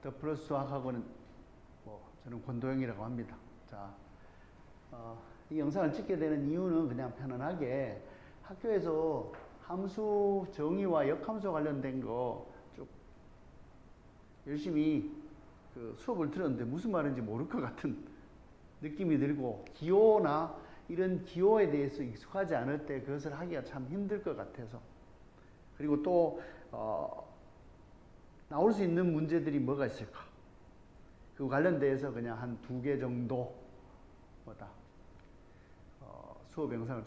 더 플러스 수학학원은 저는 권도영이라고 합니다. 자, 이 영상을 찍게 되는 이유는 그냥 편안하게 학교에서 함수 정의와 역함수 관련된 거 쭉 열심히 그 수업을 들었는데 무슨 말인지 모를 것 같은 느낌이 들고, 기호나 이런 기호에 대해서 익숙하지 않을 때 그것을 하기가 참 힘들 것 같아서, 그리고 또 나올 수 있는 문제들이 뭐가 있을까, 그 관련돼서 그냥 한 2개 정도 수업 영상을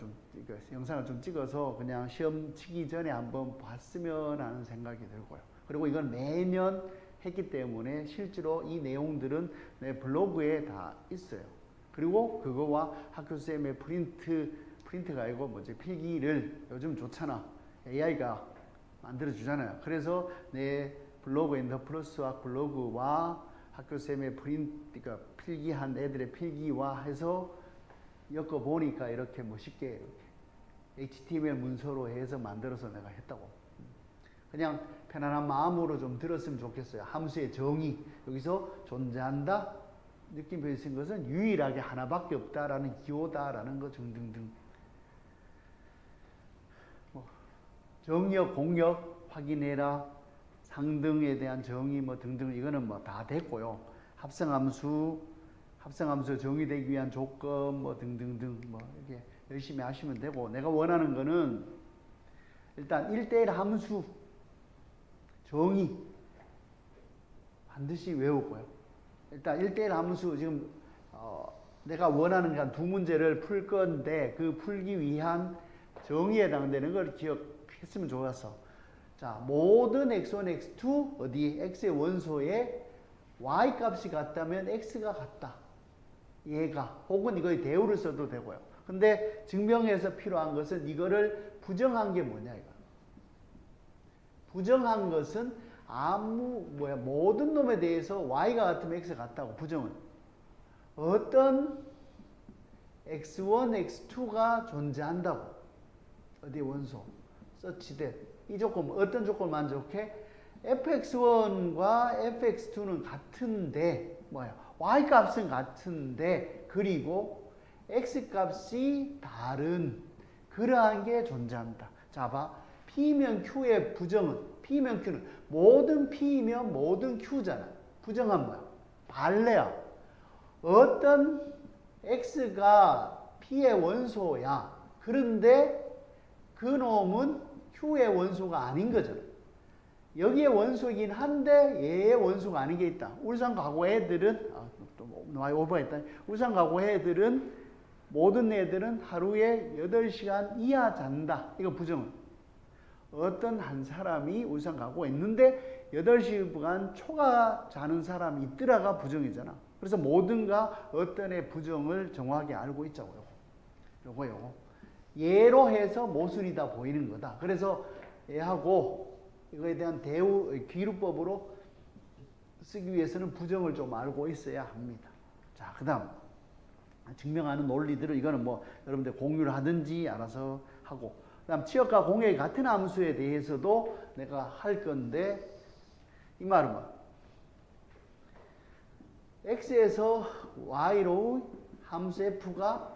좀 찍어서 그냥 시험 치기 전에 한번 봤으면 하는 생각이 들고요. 그리고 이건 매년 했기 때문에 실제로 이 내용들은 내 블로그에 다 있어요. 그리고 그거와 학교쌤의 프린트가 아니고 필기를 요즘 좋잖아. AI가 만들어주잖아요. 그래서 내 블로그인 더 플러스 수학 블로그와 학교쌤의 그러니까 필기한 애들의 필기와 해서 엮어보니까 이렇게 멋있게 HTML 문서로 해서 만들어서 내가 했다고. 그냥 편안한 마음으로 좀 들었으면 좋겠어요. 함수의 정의, 여기서 존재한다 느낌 표시한 것은 유일하게 하나밖에 없다라는 기호다라는 거 등등등. 정의역, 공역 확인해라, 상등에 대한 정의 등등, 이거는 다 됐고요. 합성함수 정의되기 위한 조건 등등등 이렇게 열심히 하시면 되고, 내가 원하는 거는 일단 1대1 함수 정의 반드시 외우고요. 일단 1대1 함수 지금 내가 원하는 한 2문제를 풀 건데 그 풀기 위한 정의에 해당되는 걸 기억했으면 좋았어. 자, 모든 x1, x2 어디 x의 원소에 y 값이 같다면 x가 같다. 얘가, 혹은 이거의 대우를 써도 되고요. 근데 증명해서 필요한 것은 이거를 부정한 게 뭐냐 이거. 부정한 것은 모든 놈에 대해서 y가 같으면 x가 같다고. 부정은 어떤 x1, x2가 존재한다고. 어디 원소 such that, 이 조건, 어떤 조건을 만족해? fx1과 fx2는 같은데 y 값은 같은데, 그리고 x 값이 다른 그러한 게 존재한다. 자, 봐. P면 Q의 부정은, P면 Q는 모든 P면 모든 Q잖아. 부정한 뭐야? 발레야. 어떤 X가 P의 원소야. 그런데 그 놈은 Q의 원소가 아닌 거잖아. 여기에 원소이긴 한데 얘의 원소가 아닌 게 있다. 울산 가고 애들은 오버했다. 울산 가고 애들은 모든 애들은 하루에 8시간 이하 잔다. 이거 부정은. 어떤 한 사람이 울산 가고 있는데 8시간 초과 자는 사람이 있더라가 부정이잖아. 그래서 모든가 어떤의 부정을 정확하게 알고 있자고요. 요거. 예로 해서 모순이다 보이는 거다. 그래서 얘하고 이거에 대한 귀루법으로 쓰기 위해서는 부정을 좀 알고 있어야 합니다. 자, 그 다음 증명하는 논리들은 이거는 여러분들 공유를 하든지 알아서 하고, 그 다음 치역과 공역이 같은 함수에 대해서도 내가 할 건데, 이 말은 x에서 y로 함수 f가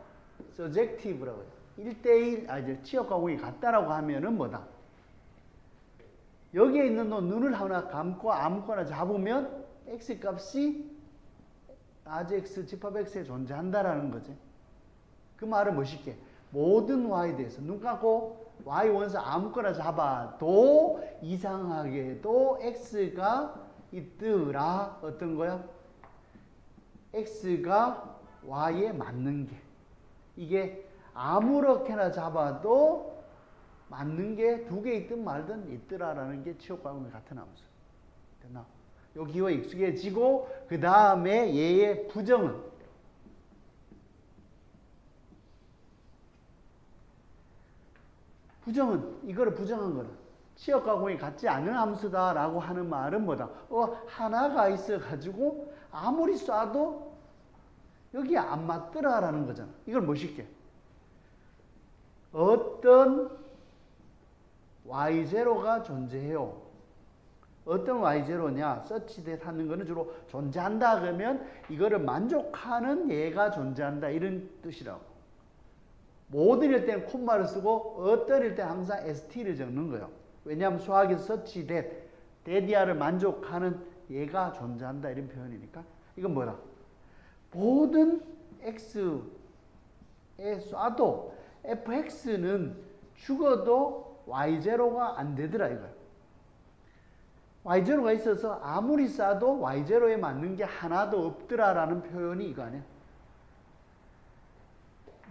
surjective라고 해요. 1대1 치역과 공역이 같다라고 하면은 뭐다? 여기에 있는 눈을 하나 감고 아무거나 잡으면 x 값이 RGX, 집합X에 존재한다라는 거지. 그 말은 멋있게 모든 y에 대해서 눈 감고 y 원소 아무거나 잡아도 이상하게도 x가 있더라. 어떤 거야? x가 y에 맞는 게, 이게 아무렇게나 잡아도 맞는 게 2개 있든 말든 있더라라는 게 치역과 공역 같은 함수. 됐나? 요 기호에 익숙해지고, 그 다음에 얘의 부정은 이거를 부정한 거는 치역과 공역이 같지 않은 함수다라고 하는 말은 뭐다? 하나가 있어가지고 아무리 쏴도 여기 안 맞더라라는 거잖아. 이걸 멋있게 어떤 y0가 존재해요. 어떤 y0냐? such that 하는 거는 주로 존재한다 그러면 이거를 만족하는 얘가 존재한다 이런 뜻이라고. 모든일 때는 콤마를 쓰고 어떤일 때 항상 st를 적는 거예요. 왜냐하면 수학에서 such that이야를 만족하는 얘가 존재한다 이런 표현이니까. 이건 뭐라? 모든 x에 쏴도 fx는 죽어도 y0가 안 되더라 이거야. y0가 있어서 아무리 쏴도 y0에 맞는 게 하나도 없더라라는 표현이 이거 아니야.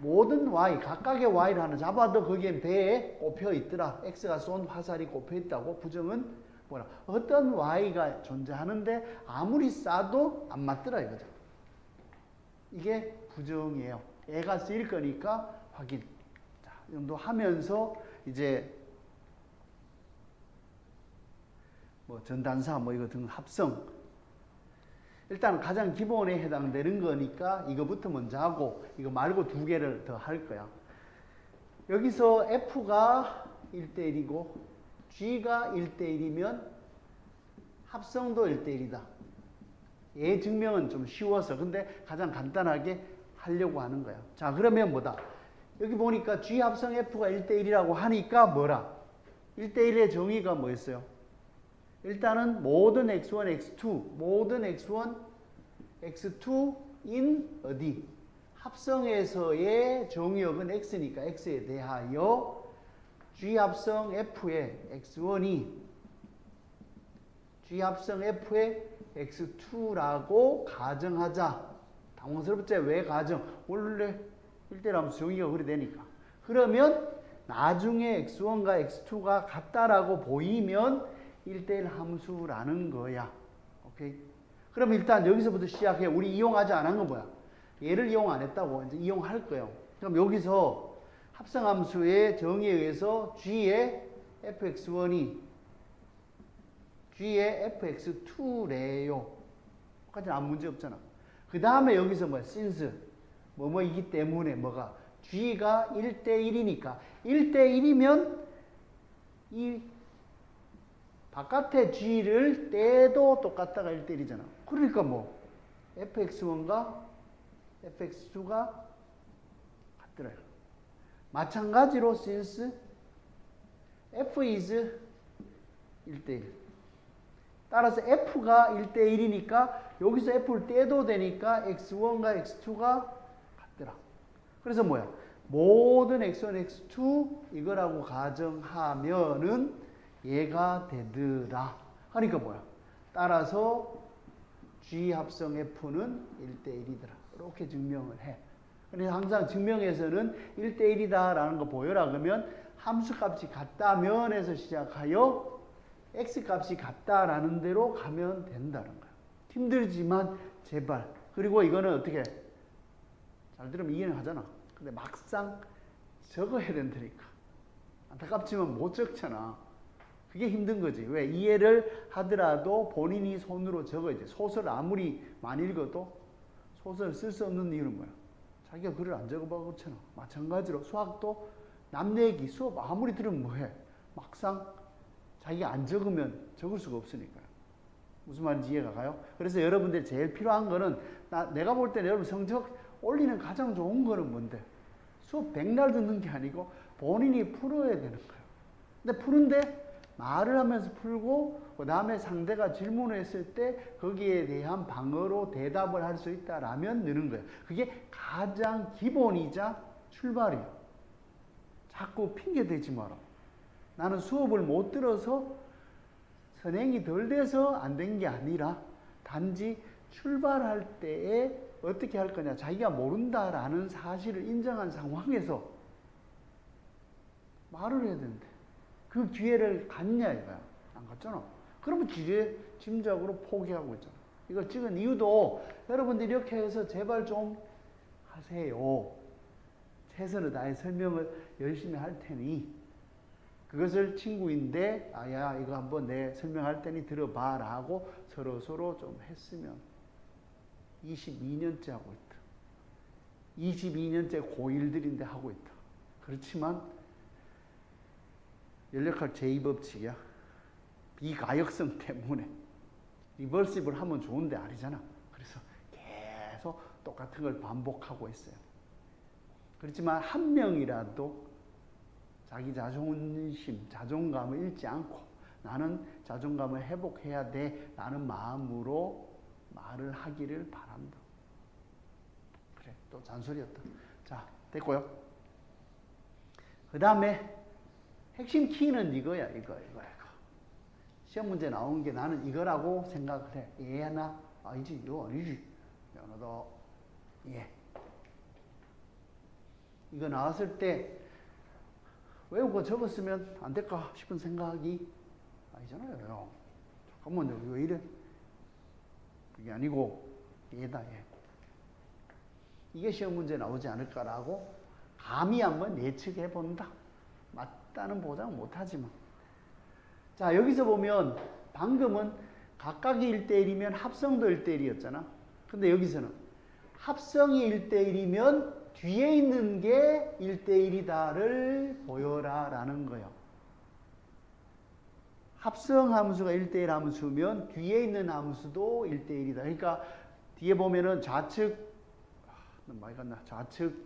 모든 y, 각각의 y를 하나 잡아도 거기에 배에 꼽혀 있더라. x가 쏜 화살이 꼽혀 있다고. 부정은 뭐라? 어떤 y가 존재하는데 아무리 쏴도 안 맞더라 이거죠. 이게 부정이에요. 애가 쓰일 거니까 확인. 자, 이 정도 하면서 이제 뭐 전단사 뭐 이거 등 합성. 일단 가장 기본에 해당되는 거니까 이거부터 먼저 하고 이거 말고 두 개를 더 할 거야. 여기서 F가 1대1이고 G가 1대1이면 합성도 1대1이다. 얘 증명은 좀 쉬워서 근데 가장 간단하게 하려고 하는 거야. 자, 그러면 뭐다? 여기 보니까 G 합성 F가 1대1이라고 하니까 뭐라? 1대1의 정의가 뭐였어요? 일단은 모든 x1, x2, 모든 x1, x2 in 어디? 합성에서의 정의역은 x니까 x에 대하여 G 합성 F의 x1이 G 합성 F의 x2라고 가정하자. 당황스럽지? 왜 가정? 원래 1대1하면 정의가 그리 되니까. 그러면 나중에 x1과 x2가 같다라고 보이면 1대1 함수라는 거야. 오케이? 그럼 일단 여기서부터 시작해. 우리 이용하지 않은 건 뭐야? 얘를 이용 안 했다고. 이제 이용할 거예요. 그럼 여기서 합성함수의 정의에 의해서 G의 fx1이 G의 fx2래요. 까지 아무 문제 없잖아. 그 다음에 여기서 뭐야? since 뭐뭐이기 때문에 뭐가? G가 1대1이니까 1대1이면 이 바깥의 G를 떼도 똑같다가 1대1이잖아. 그러니까 뭐 fx1과 fx2가 같더라. 마찬가지로 since f is 1대1. 따라서 f가 1대1이니까 여기서 f를 떼도 되니까 x1과 x2가 같더라. 그래서 뭐야? 모든 x1, x2 이거라고 가정하면은 얘가 되더라. 그러니까 뭐야? 따라서 G 합성 F는 1대1이더라. 이렇게 증명을 해. 그래서 항상 증명에서는 1대1이다라는 거 보여라. 그러면 함수값이 같다면 에서 시작하여 X값이 같다라는 대로 가면 된다는 거야. 힘들지만 제발. 그리고 이거는 어떻게 잘 들으면 이해는 하잖아. 근데 막상 적어야 된다니까. 안타깝지만 못 적잖아. 그게 힘든 거지. 왜? 이해를 하더라도 본인이 손으로 적어야 돼. 소설 아무리 많이 읽어도 소설 쓸 수 없는 이유는 뭐야? 자기가 글을 안 적어봐 그렇잖아. 마찬가지로 수학도 남 얘기 수업 아무리 들으면 뭐해? 막상 자기가 안 적으면 적을 수가 없으니까요. 무슨 말인지 이해가 가요? 그래서 여러분들 제일 필요한 거는 내가 볼 때는 여러분 성적 올리는 가장 좋은 거는 뭔데? 수업 백날 듣는 게 아니고 본인이 풀어야 되는 거예요. 근데 푸는데 말을 하면서 풀고 그 다음에 상대가 질문을 했을 때 거기에 대한 방어로 대답을 할 수 있다라면 느는 거예요. 그게 가장 기본이자 출발이에요. 자꾸 핑계 대지 마라. 나는 수업을 못 들어서 선행이 덜 돼서 안 된 게 아니라 단지 출발할 때에 어떻게 할 거냐. 자기가 모른다라는 사실을 인정한 상황에서 말을 해야 되는데 그 기회를 갖냐 이거야. 안 갖잖아. 그러면 짐작으로 포기하고 있잖아. 이걸 찍은 이유도 여러분들이 이렇게 해서 제발 좀 하세요. 최선을 다해 설명을 열심히 할 테니 그것을 친구인데 아야 이거 한번 내 설명할 테니 들어봐라 하고 서로 좀 했으면 22년째 하고 있다. 22년째 고1들인데 하고 있다. 그렇지만 연력학 제2법칙이야. 비가역성 때문에 리버시블 하면 좋은데 아니잖아. 그래서 계속 똑같은 걸 반복하고 있어요. 그렇지만 한 명이라도 자기 자존심, 자존감을 잃지 않고 나는 자존감을 회복해야 돼 라는 마음으로 말을 하기를 바란다. 그래, 또 잔소리였다. 자, 됐고요. 그 다음에 핵심 키는 이거야, 이거. 시험 문제 나오는 게 나는 이거라고 생각을 해. 얘나 아니지, 이거 아니지. 하나 더. 예. 이거 나왔을 때 외운 거 적었으면 안 될까 싶은 생각이 아니잖아요. 잠깐만요, 왜 이래? 그게 아니고 얘다, 얘. 이게 시험 문제 나오지 않을까라고 감히 한번 예측해 본다. 맞다는 보장 못하지만. 자, 여기서 보면 방금은 각각이 1대1이면 합성도 1대1이었잖아. 근데 여기서는 합성이 1대1이면 뒤에 있는 게 1대1이다를 보여라 라는 거예요. 합성 함수가 1대1 함수면 뒤에 있는 함수도 1대1이다. 그러니까 뒤에 보면은 좌측 많이 갔나? 좌측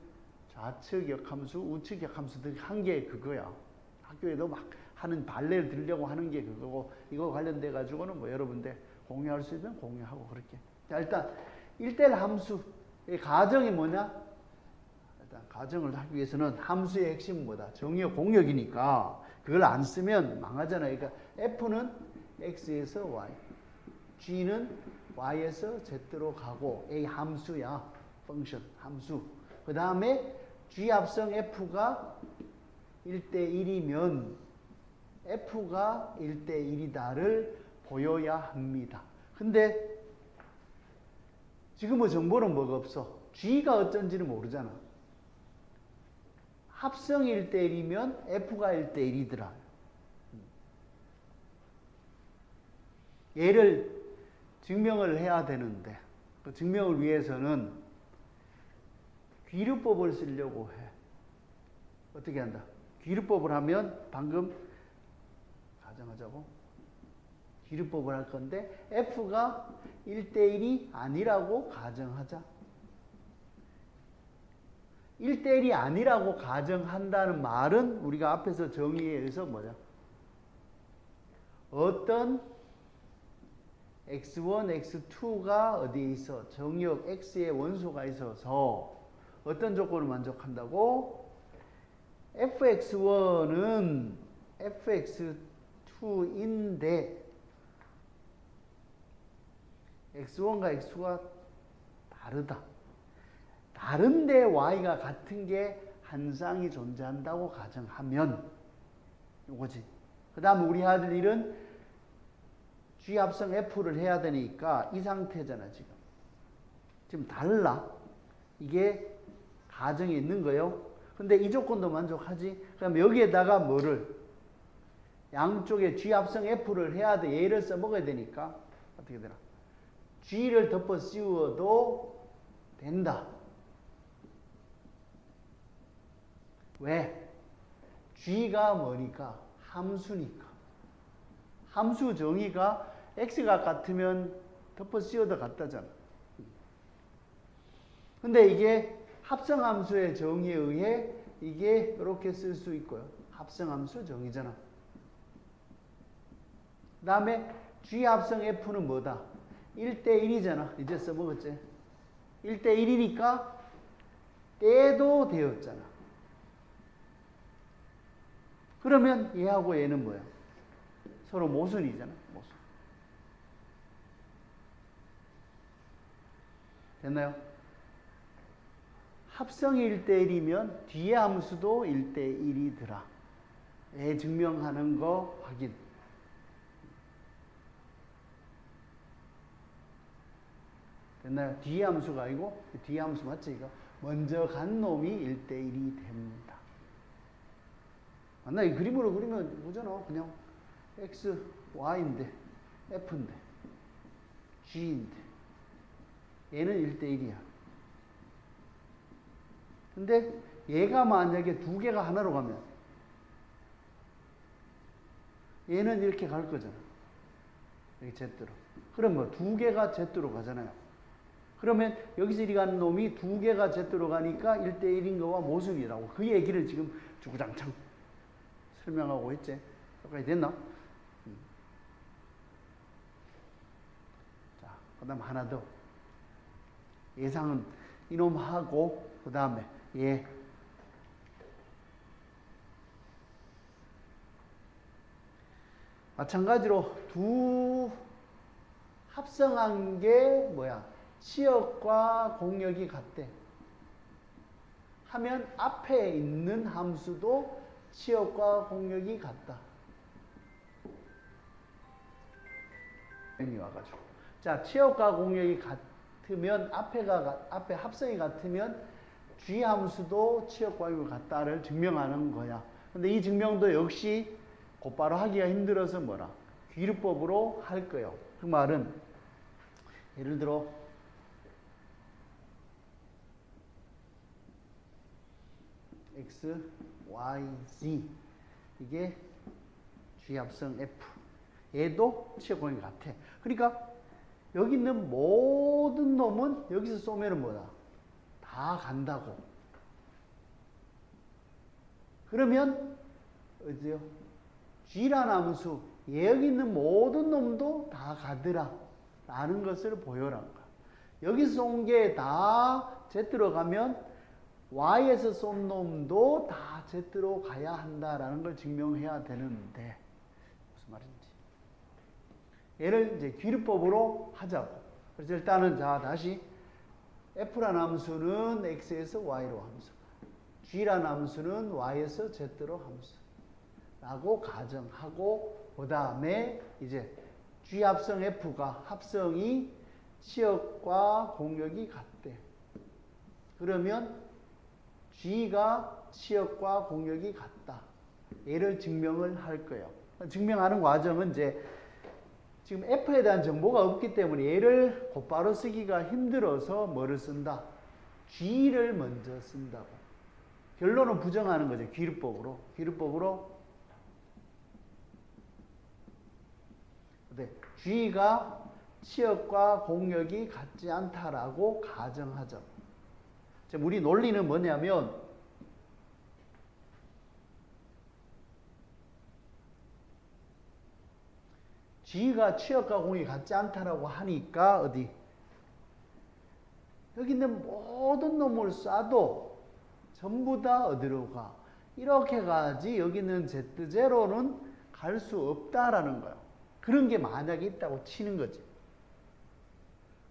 역함수, 우측 역함수들 한 게 그거야. 학교에도 막 하는 발레를 들려고 하는 게 그거고, 이거 관련돼 가지고는 뭐 여러분들 공유할 수 있으면 공유하고 그렇게. 자, 일단 1대1 함수의 가정이 뭐냐? 일단 가정을 하기 위해서는 함수의 핵심은 뭐다? 정의역 공역이니까 그걸 안 쓰면 망하잖아요. 그러니까 F는 X에서 Y, G는 Y에서 Z로 가고 A 함수야. 펑션, 함수. 그 다음에 G 합성 F가 1대1이면 F가 1대1이다를 보여야 합니다. 근데 지금의 정보는 뭐가 없어? G가 어쩐지는 모르잖아. 합성이 1대1이면 F가 1대1이더라. 얘를 증명을 해야 되는데 그 증명을 위해서는 귀류법을 쓰려고 해. 어떻게 한다? 귀류법을 하면 방금 가정하자고. 귀류법을 할 건데 F가 1대1이 아니라고 가정하자. 1대1이 아니라고 가정한다는 말은 우리가 앞에서 정의에 의해서 뭐냐? 어떤 x1, x2가 어디에 있어? 정의역 x의 원소가 있어서 어떤 조건을 만족한다고? fx1은 fx2인데 x1과 x2가 다르다. 다른데 y가 같은 게 한 쌍이 존재한다고 가정하면 이거지. 그 다음 우리 할 일은 G 합성 F를 해야 되니까 이 상태잖아 지금. 지금 달라. 이게 가정에 있는 거예요. 근데 이 조건도 만족하지. 그럼 여기에다가 뭐를 양쪽에 G 합성 F를 해야 돼. 얘를 써먹어야 되니까 어떻게 되나? G를 덮어 씌워도 된다. 왜? G가 뭐니까? 함수니까. 함수 정의가 X가 같으면 덮어 씌워도 같다잖아. 근데 이게 합성함수의 정의에 의해 이게 이렇게 쓸 수 있고요. 합성함수 정의잖아. 그 다음에 G 합성 F는 뭐다? 1대1이잖아. 이제 써먹었지. 1대1이니까 떼도 되었잖아. 그러면 얘하고 얘는 뭐야? 서로 모순이잖아. 모순. 됐나요? 합성이 1대1이면 뒤에 함수도 1대1이더라. 애 증명하는 거 확인. 됐나요? 뒤에 함수가 아니고 뒤에 함수 맞지 이거? 먼저 간 놈이 1대1이 됩니다. 맞나? 이 그림으로 그리면 뭐잖아. 그냥 X, Y인데 F인데 G인데 얘는 1대1이야. 근데 얘가 만약에 두 개가 하나로 가면 얘는 이렇게 갈 거잖아. 여기 Z로. 그럼 뭐 두 개가 Z로 가잖아요. 그러면 여기서 이리 가는 놈이 두 개가 Z로 가니까 1대1인 거와 모순이라고. 그 얘기를 지금 주구장창 설명하고 있지. 여기까지 됐나? 자, 그 다음 하나 더. 예상은 이놈하고, 그 다음에 얘. 마찬가지로 두 합성한 게 뭐야? 치역과 공역이 같대. 하면 앞에 있는 함수도 치역과 공역이 같다. 와가지고. 자, 치역과 공역이 같으면 앞에 합성이 같으면 G 함수도 치역과 공역이 같다를 증명하는 거야. 근데 이 증명도 역시 곧바로 하기가 힘들어서 뭐라? 귀류법으로 할 거예요. 그 말은 예를 들어 X, Y, Z 이게 G합성 F 얘도 치역공역이 같아. 그러니까 여기 있는 모든 놈은 여기서 쏘면은 뭐다? 다 간다고. 그러면 어디요? G라는 함수 여기 있는 모든 놈도 다 가더라 라는 것을 보여란 거야. 여기서 온 게 다 Z로 가면 Y에서 쏜 놈도 다 Z로 가야 한다라는 걸 증명해야 되는데 무슨 말인지 얘를 이제 귀류법으로 하자고. 그래서 일단은 자 다시 F라는 함수는 X에서 Y로 함수, G라는 함수는 Y에서 Z로 함수 라고 가정하고 그 다음에 이제 G 합성 F가 합성이 치역과 공역이 같대. 그러면 G가 치역과 공역이 같다. 얘를 증명을 할 거예요. 증명하는 과정은 이제 지금 F에 대한 정보가 없기 때문에 얘를 곧바로 쓰기가 힘들어서 뭐를 쓴다? G를 먼저 쓴다고. 결론은 부정하는 거죠. 귀류법으로. 귀류법으로 G가 치역과 공역이 같지 않다라고 가정하죠. 지금 우리 논리는 뭐냐면 G가 치역과 공역이 같지 않다라고 하니까 어디 여기 있는 모든 놈을 쏴도 전부 다 어디로 가? 이렇게 가지 여기 있는 Z0는 갈 수 없다라는 거예요. 그런 게 만약에 있다고 치는 거지.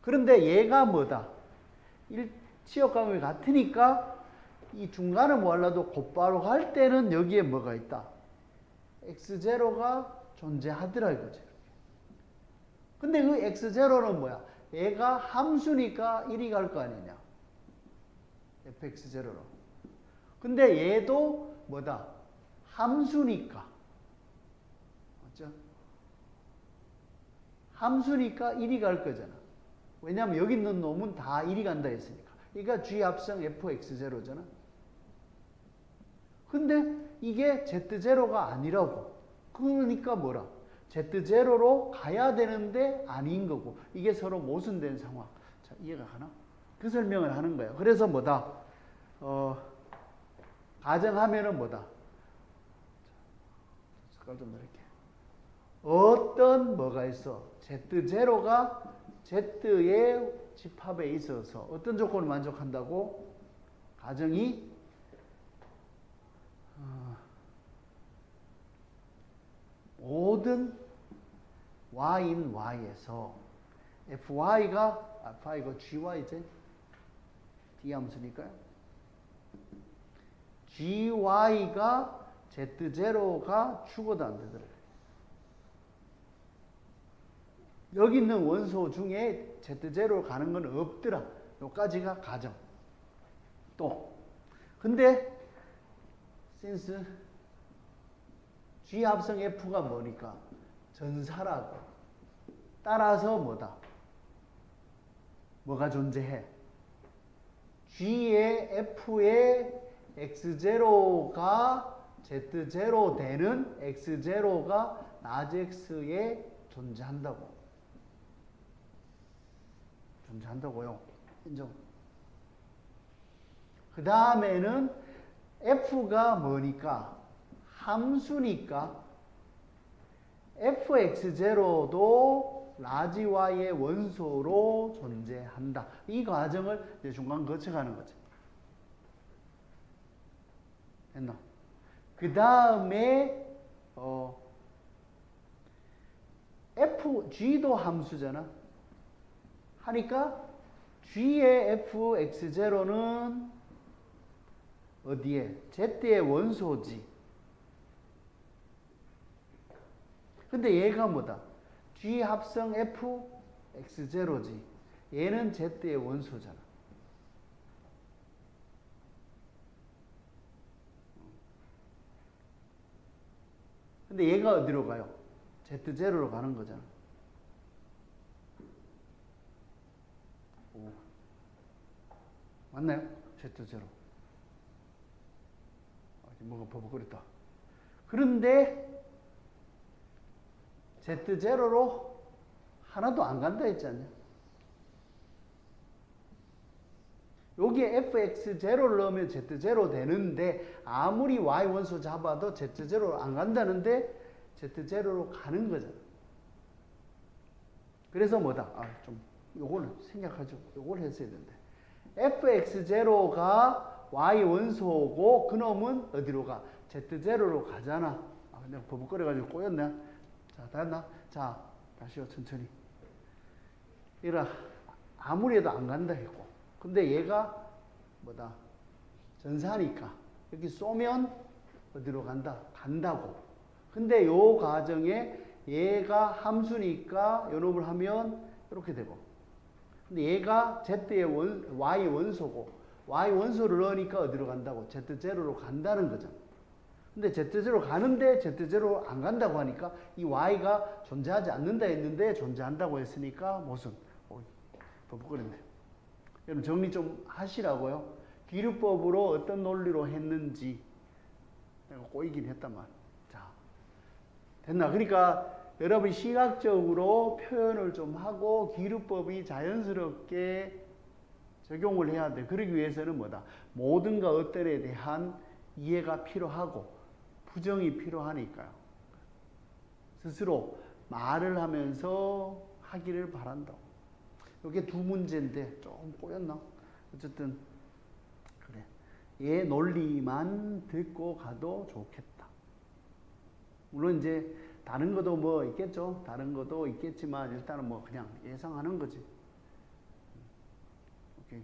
그런데 얘가 뭐다? 치역과 공역이 같으니까 이 중간을 몰라도 곧바로 갈 때는 여기에 뭐가 있다? X0가 존재하더라 이거지. 근데 그 X0는 뭐야? 얘가 함수니까 1이 갈 거 아니냐? fx0로. 근데 얘도 뭐다? 함수니까. 맞죠? 함수니까 1이 갈 거잖아. 왜냐하면 여기 있는 놈은 다 1이 간다 했으니까. 그러니까 G 합성 fx0잖아. 근데 이게 Z0가 아니라고. 그러니까 뭐라? Z0로 가야 되는데 아닌 거고. 이게 서로 모순된 상황. 자, 이해가 가나? 그 설명을 하는 거예요. 그래서 뭐다? 가정하면은 뭐다? 색깔 좀 넣을게. 어떤 뭐가 있어? Z0가 Z의 집합에 있어서 어떤 조건을 만족한다고? 가정이 모든 y인 y에서 fy가 이거 gy지? d 함수니까요. gy가 z0가 죽어도 안 되더라. 여기 있는 원소 중에 z0로 가는 건 없더라. 여기까지가 가정. 또 근데 since G 합성 F가 뭐니까? 전사라고. 따라서 뭐다? 뭐가 존재해? G의 F의 X0가 Z0 되는 X0가 나즈 X에 존재한다고. 존재한다고요. 인정. 그 다음에는 f가 뭐니까? 함수니까 fx0도 라지 y의 원소로 존재한다. 이 과정을 이제 중간 거쳐가는 거죠. 됐나? 그 다음에 g도 함수잖아. 하니까 g의 fx0는 어디에? z의 원소지. 근데 얘가 뭐다? g 합성 fx0지. 얘는 z의 원소잖아. 근데 얘가 어디로 가요? z0로 가는 거잖아. 오. 맞나요? z0. 뭔가 버벅거렸다. 그런데 z0로 하나도 안 간다 했지 않냐? 여기에 fx0를 넣으면 z0 되는데 아무리 y 원소 잡아도 z0로 안 간다는데 z0로 가는 거잖아. 그래서 뭐다? 좀 요거는 생각하죠. 요걸 했어야 되는데 fx0가 y 원소고 그놈은 어디로 가? z0로 가잖아. 내가 버벅거려가지고 꼬였네. 자, 다 했나? 자, 다시요, 천천히. 이라 아무리 해도 안 간다 했고. 근데 얘가 뭐다? 전사니까. 이렇게 쏘면 어디로 간다? 간다고. 근데 요 과정에 얘가 함수니까 요 놈을 하면 이렇게 되고. 근데 얘가 z의 y 원소고 y 원소를 넣으니까 어디로 간다고? z0로 간다는 거잖아. 근데 z0로 가는데 z0로 안 간다고 하니까 이 y가 존재하지 않는다 했는데 존재한다고 했으니까 무슨 버벅거렸네. 여러분 정리 좀 하시라고요. 기류법으로 어떤 논리로 했는지 내가 꼬이긴 했단 말이야. 자, 됐나? 그러니까 여러분 시각적으로 표현을 좀 하고 기류법이 자연스럽게 적용을 해야 돼. 그러기 위해서는 뭐다? 모든가 어떤에 대한 이해가 필요하고 부정이 필요하니까요. 스스로 말을 하면서 하기를 바란다. 이게 두 문제인데 조금 꼬였나? 어쨌든 그래. 얘 논리만 듣고 가도 좋겠다. 물론 이제 다른 것도 뭐 있겠죠. 다른 것도 있겠지만 일단은 뭐 그냥 예상하는 거지. 오케이.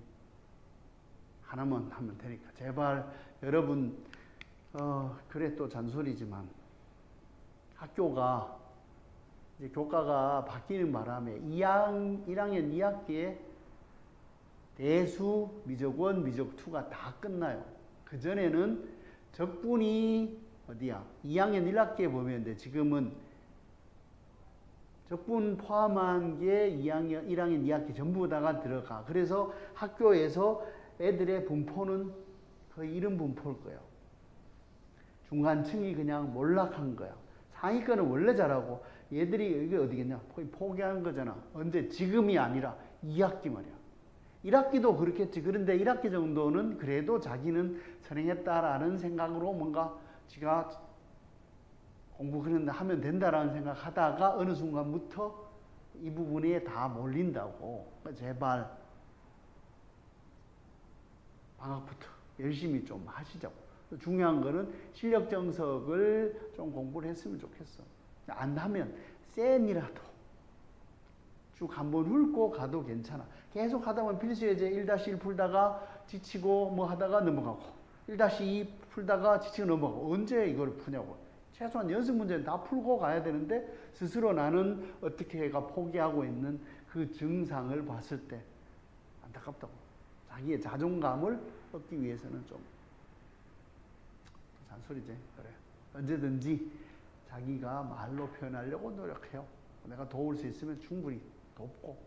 하나만 하면 되니까 제발 여러분 그래 또 잔소리지만 학교가 이제 교과가 바뀌는 바람에 1학년 2학기에 대수, 미적원, 미적2가 다 끝나요. 그전에는 적분이 어디야? 2학년 1학기에 보면 돼. 지금은 적분 포함한 게 1학년 2학기 전부 다가 들어가. 그래서 학교에서 애들의 분포는 거의 이런 분포일 거예요. 중간층이 그냥 몰락한 거야. 상위권은 원래 잘하고 얘들이 이게 어디겠냐? 거의 포기한 거잖아. 언제? 지금이 아니라 2학기 말이야. 1학기도 그렇겠지. 그런데 1학기 정도는 그래도 자기는 선행했다라는 생각으로 뭔가 지가 공부 하면 된다라는 생각하다가 어느 순간부터 이 부분에 다 몰린다고. 제발 방학부터 열심히 좀 하시자고. 중요한 거는 실력 정석을 좀 공부를 했으면 좋겠어. 안 하면 쌤이라도 쭉 한번 훑고 가도 괜찮아. 계속 하다 보면 필수예제 1-1 풀다가 지치고 뭐 하다가 넘어가고 1-2 풀다가 지치고 넘어가고 언제 이걸 푸냐고. 최소한 연습 문제는 다 풀고 가야 되는데 스스로 나는 어떻게 해가 포기하고 있는 그 증상을 봤을 때 안타깝다고. 자기의 자존감을 얻기 위해서는 좀 잔소리지. 그래. 언제든지 자기가 말로 표현하려고 노력해요. 내가 도울 수 있으면 충분히 돕고